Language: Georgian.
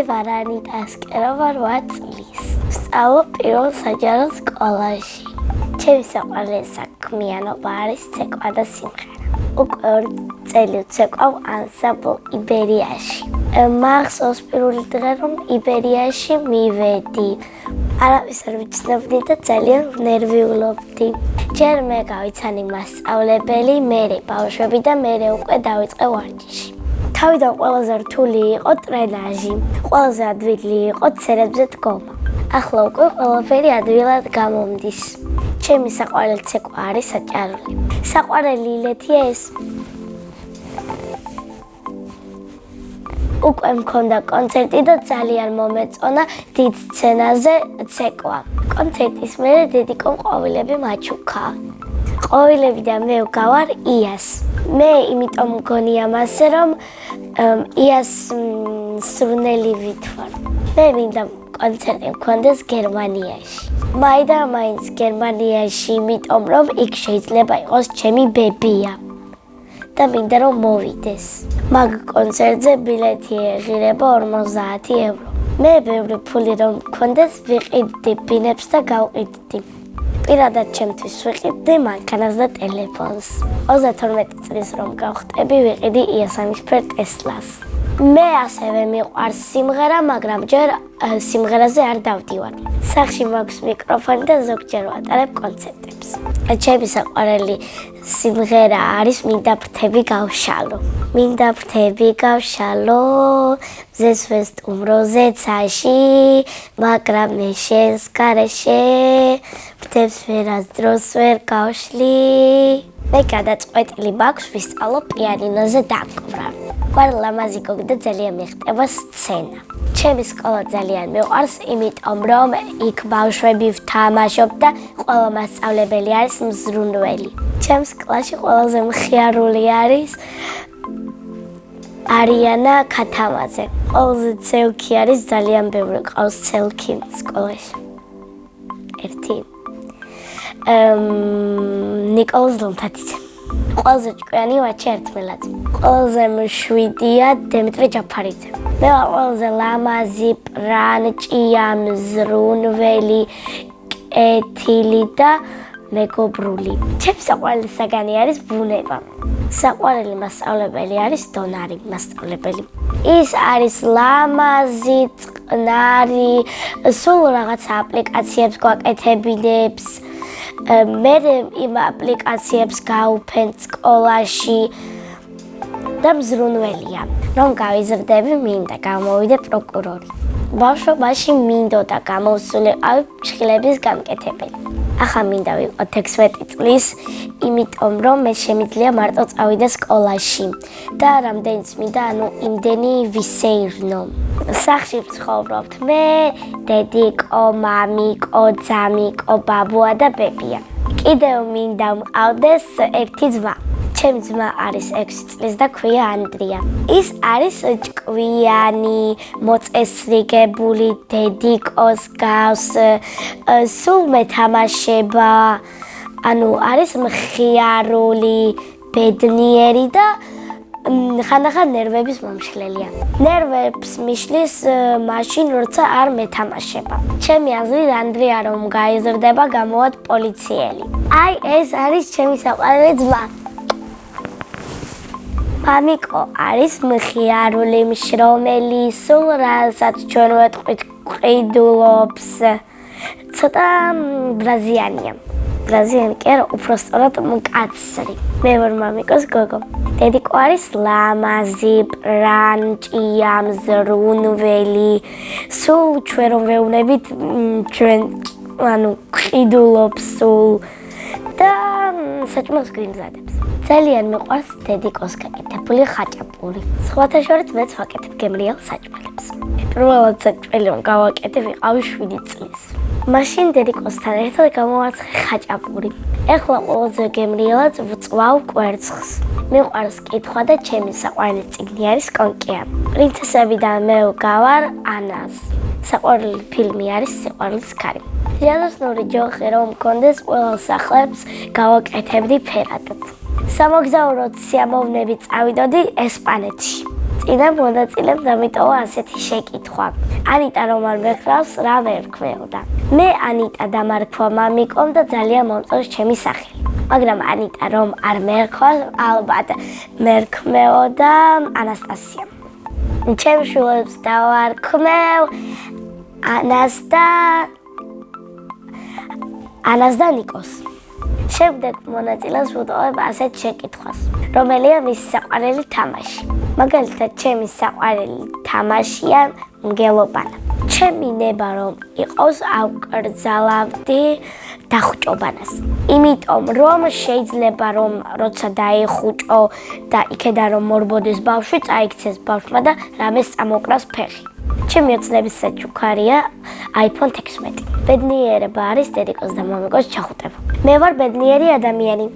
ვარ ანიტა სკეროვა 8 წლის. ვსწავლობ პირველ საჯარო სკოლაში. ჩემი საყვარელი საქმიანობა არის ცეკვა და სიმღერა. უკვე 2 წელი ვცეკვავ ანსამბლ იბერიაში. მახსოვს პირველი დღე რომ იბერიაში მივედი. არავის არ ვიცნობდი და ძალიან ვნერვიულობდი. ჯერ მე გავიცანი მასწავლებელი, მერე ბავშვები და მერე უკვე დავიწყე ვარჯიში. თავიდან ყველაზე რთული იყო ტრენაჟი, ყველაზე ადვილი იყო ცერებზე დგომა. ახლა უკვე ყველაფერი ადვილად გამომდის. ჩემი საყვარელი ცეკვა არის საჭარული. საყვარელი ილეთია ეს. უკვე მქონდა კონცერტი და ძალიან მომეწონა დიდ სცენაზე ცეკვა. კონცერტის მერე დედიკომ ყვავილები მაჩუქა. ყვავილებიდან მე ვგავარ იას. მე იმიტომ მგონია მასე რომ იას სურნელი ვითვარ. მე მინდა კონცერტი მქონდეს გერმანიაში. მაინც გერმანიაში, იმიტომ რომ იქ შეიძლება იყოს ჩემი ბებია. და მინდა რომ მოვიდეს. მაგ კონცერტზე ბილეთი ეღირება 50 евро. მე ბევრი ფული რომ მქონდეს ვიყიდდი ბინებს და გავყიდდი. პირადად ჩემთვის ვიყიდდი მანქანას და ტელეფონს. 32 წლის რომ გავხტები ვიყიდი იასამისფერ ტესლას. მე ასევე მიყვარს სიმღერა, მაგრამ ჯერ სიმღერაზე არ დავდივარ. სახში მაქვს მიკროფონი და ზოგჯერ ვატარებ კონცერტებს. ჩემი საყვარელი სიმღერა არის მინდა ფრთები გავშალო. მინდა ფრთები გავშალო, მზეს ვესტუმრო ზეცაში, მაგრამ მე შენს გარეშე, ფრთებს ვერასდროს ვერ გავშლი. მე გადაწყვეტილი მაქვს ვისწავლო პიანინოზე დაკვრა. ვარ ლამაზი გოგი და ძალიან მეხტება სცენა. ჩემი სკოლა ძალიან მიყვარს, იმიტომ რომ იქ ბავშვები ვთამაშობ და ყველა მასწავლებელი არის მზრუნველი. ჩემს კლასში ყველაზე მხიარული არის არიანა ქათამაძე. ყველაზე ცელქი არის, ძალიან ბევრი ყავს ცელქი სკოლაში. ერთი ნიკოლოზ ლომთათიძე. ყველაზე ჭკვიანი ვაჩი ერთმელაძე. ყველაზე მშვიდია დემიტრი ჯაფარიძე. მე ვარ ყველაზე ლამაზი, პრანჭია, მზრუნველი, კეთილი და მეგობრული. ჩემი საყვარელი საგანი არის ბუნება. საყვარელი მასწავლებელი არის დონარი მასწავლებელი. ის არის ლამაზი, წყნარი, სულ რაღაცა აპლიკაციებს გვაკეთებინებს. მე იმ აპლიკაციებს გავუფენ სკოლაში და მზრუნველია. რომ გავიზრდები, მინდა გამოვიდე პროკურორი. ბავშვობაში მინდოდა გამოვსულიყავი ფრჩხილების გამკეთებელი. ახლა მინდა ვიყო 16 წლის, იმიტომ რომ მე შემიძლია მარტო წავიდე სკოლაში და რამდენიც მინდა, იმდენი ვისეირნო. სახში ვცხოვრობთ მე, დედიკო, მამიკო, ძამიკო, ბაბუა და ბებია. კიდევ მინდა მყავდეს ერთი ძმა. ჩემი ძმა არის 6 წლის და ქვია ანდრია. ის არის ჭკვიანი, მოწესრიგებული, დედიკოს გავს, სულ მეთამაშება, არის მხიარული, ბედნიერი და ხანდახან ნერვების მომშლელია. ნერვებს მიშლის მაშინ, როცა არ მეთამაშება. ჩემი აზრით ანდრია რომ გაიზრდება, გამოვად პოლიციელი. ეს არის ჩემი საყვარელი ძმა. მამიკო არის მხიარული, მშრომელი, სულ რასაც ჩვენ ვეტყვით ყიდულობს. ცოტა ბრაზიანია. ბრაზიანი კი არა, უფრო სწორად მკაცრი. მე ვარ მამიკოს გოგო. დედიკო არის ლამაზი, პრანჭია, მზრუნველი. სულ ჩვენ რომ ვეუბნებით, ჩვენ ყიდულობს სულ და საჭმელს გვიმზადებს. ძალიან მიყვარს დედიკოს გაკეთებული ხაჭაპური. სხვათა შორის მეც ვაკეთებ გემრიელ საჭმელებს. პირველად საჭმელი რომ გავაკეთე, ვიყავი 7 წლის. მაშინ დედიკოსთან ერთად გამოვარცხე ხაჭაპური. ეხლა ყველაზე გემრიელად ვწვავ კვერცხს. მიყვარს კითხვა და ჩემი საყვარელი წიგნი არის კონკია. პრინცესებიდან მე ვგავარ ანას. საყვარელი ფილმი არის სიყვარულის ქარი. ჟანრსნური ჯოხი რომ მქონდეს, ყველა სახლებს გავაკეთებდი ფერადად. სამოგზაუროდ სიამოვნებით წავიდოდი ესპანეთში. წინა მონაწილემ დამიტოვა ასეთი შეკითხვა. ანიტა რომ არ მეკრავს, რა მერქმეოდა? მე ანიტა დამარქვა მამიკომ და ძალიან მომწონს ჩემი სახელი. მაგრამ ანიტა რომ არ მერქავს, ალბათ მერქმეოდა ანასტასიამ. ჩემ შვილებს დავარქმევ ანას და ნიკოს. შემდეგ მონაწილეს ვუტყობ ასეთ შეკითხვას. რომელია მისი საყვარელი თამაში? მაგალითად, ჩემი საყვარელი თამაშია მგელობანა. ჩემი ნება რომ იყოს ავკრძალავდი დახუჭობანას. იმიტომ რომ შეიძლება რომ როცა დაიხუჭო და იქედან რომ მორბოდეს ბავშვი, წაიქცეს ბავშვმა და რამეს წამოკრას ფეხი. ჩემი ოცნების საჩუქარია iPhone 16. ბედნიერება არის დედიკოს და მამიკოს ჩახუტება. მე ვარ ბედნიერი ადამიანი.